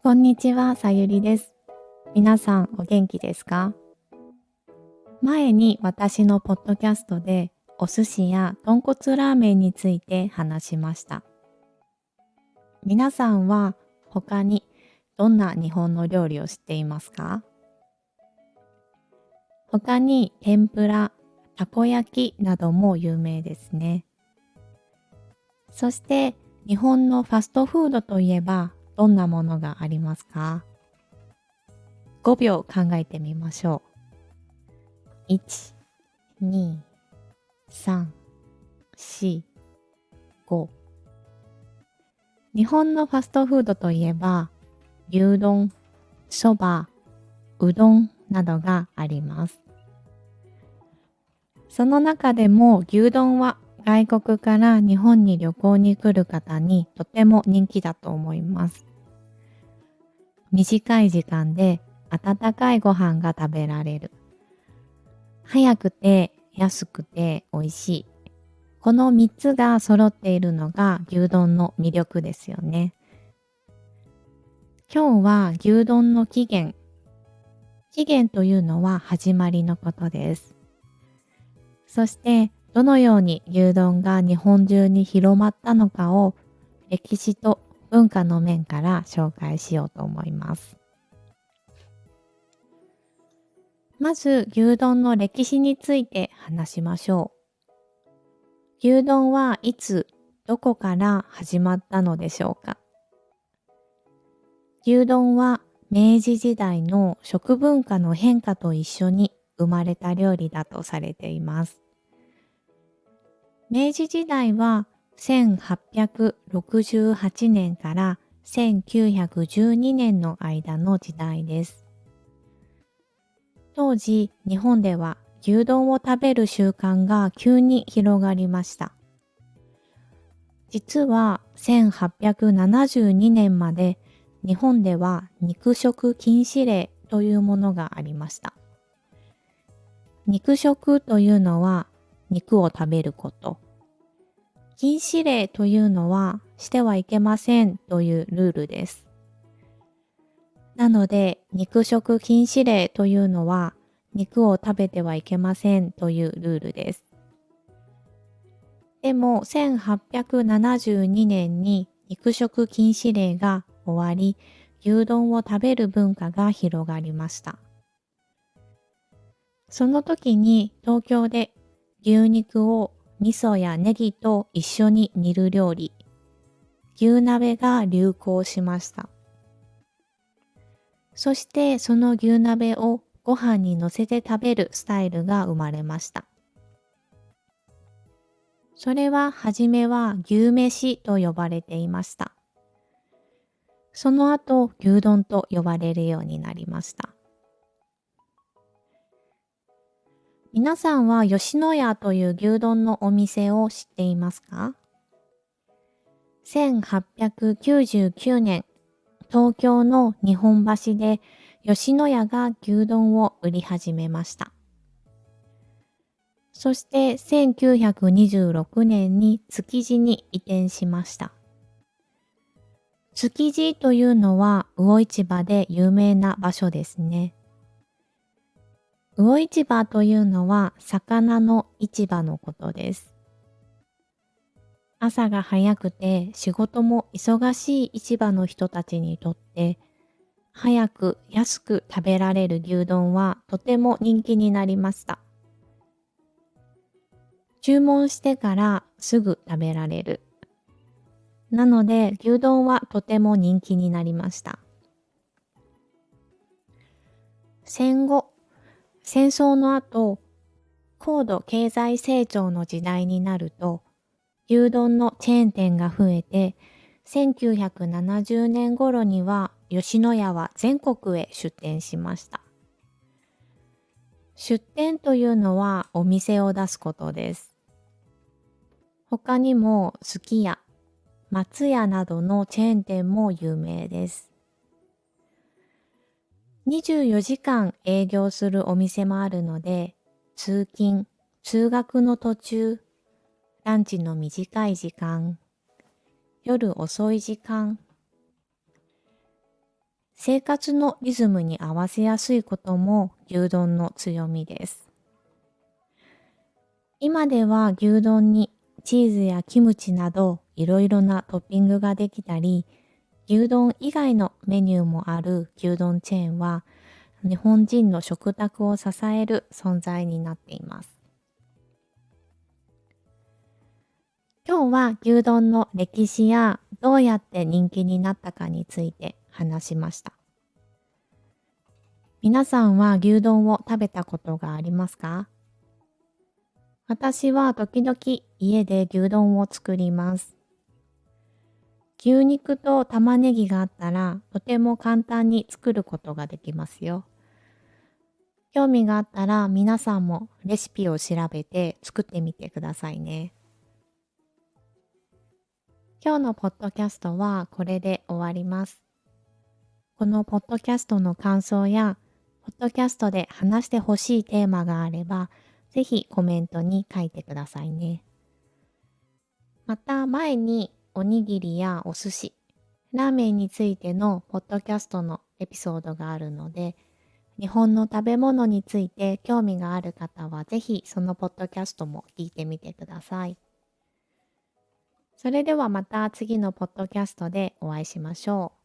こんにちは、さゆりです。皆さんお元気ですか？前に私のポッドキャストでお寿司や豚骨ラーメンについて話しました。皆さんは他にどんな日本の料理を知っていますか？他に天ぷら、たこ焼きなども有名ですね。そして日本のファストフードといえばどんなものがありますか？5秒考えてみましょう。1、2、3、4、5。日本のファストフードといえば、牛丼、そば、うどんなどがあります。その中でも牛丼は外国から日本に旅行に来る方にとても人気だと思います。短い時間で温かいご飯が食べられる。早くて安くて美味しい。この3つが揃っているのが牛丼の魅力ですよね。今日は牛丼の起源。起源というのは始まりのことです。そしてどのように牛丼が日本中に広まったのかを歴史と文化の面から紹介しようと思います。まず牛丼の歴史について話しましょう。牛丼はいつ、どこから始まったのでしょうか？牛丼は明治時代の食文化の変化と一緒に生まれた料理だとされています。明治時代は1868年から1912年の間の時代です。当時、日本では牛丼を食べる習慣が急に広がりました。実は1872年まで日本では肉食禁止令というものがありました。肉食というのは肉を食べること。禁止令というのはしてはいけませんというルールです。なので肉食禁止令というのは肉を食べてはいけませんというルールです。でも1872年に肉食禁止令が終わり、牛丼を食べる文化が広がりました。その時に東京で牛肉を味噌やネギと一緒に煮る料理、牛鍋が流行しました。そしてその牛鍋をご飯に乗せて食べるスタイルが生まれました。それは初めは牛飯と呼ばれていました。その後牛丼と呼ばれるようになりました。皆さんは吉野家という牛丼のお店を知っていますか？ 1899 年、東京の日本橋で吉野家が牛丼を売り始めました。そして1926年に築地に移転しました。築地というのは魚市場で有名な場所ですね。魚市場というのは魚の市場のことです。朝が早くて仕事も忙しい市場の人たちにとって早く安く食べられる牛丼はとても人気になりました。注文してからすぐ食べられる。なので牛丼はとても人気になりました。戦後、戦争の後、高度経済成長の時代になると、牛丼のチェーン店が増えて、1970年頃には吉野家は全国へ出店しました。出店というのはお店を出すことです。他にもすき家、松屋などのチェーン店も有名です。24時間営業するお店もあるので、通勤、通学の途中、ランチの短い時間、夜遅い時間、生活のリズムに合わせやすいことも牛丼の強みです。今では牛丼にチーズやキムチなどいろいろなトッピングができたり、牛丼以外のメニューもある牛丼チェーンは日本人の食卓を支える存在になっています。今日は牛丼の歴史やどうやって人気になったかについて話しました。皆さんは牛丼を食べたことがありますか？私は時々家で牛丼を作ります。牛肉と玉ねぎがあったらとても簡単に作ることができますよ。興味があったら皆さんもレシピを調べて作ってみてくださいね。今日のポッドキャストはこれで終わります。このポッドキャストの感想や、ポッドキャストで話してほしいテーマがあれば、ぜひコメントに書いてくださいね。また前におにぎりやお寿司、ラーメンについてのポッドキャストのエピソードがあるので、日本の食べ物について興味がある方はぜひそのポッドキャストも聞いてみてください。それではまた次のポッドキャストでお会いしましょう。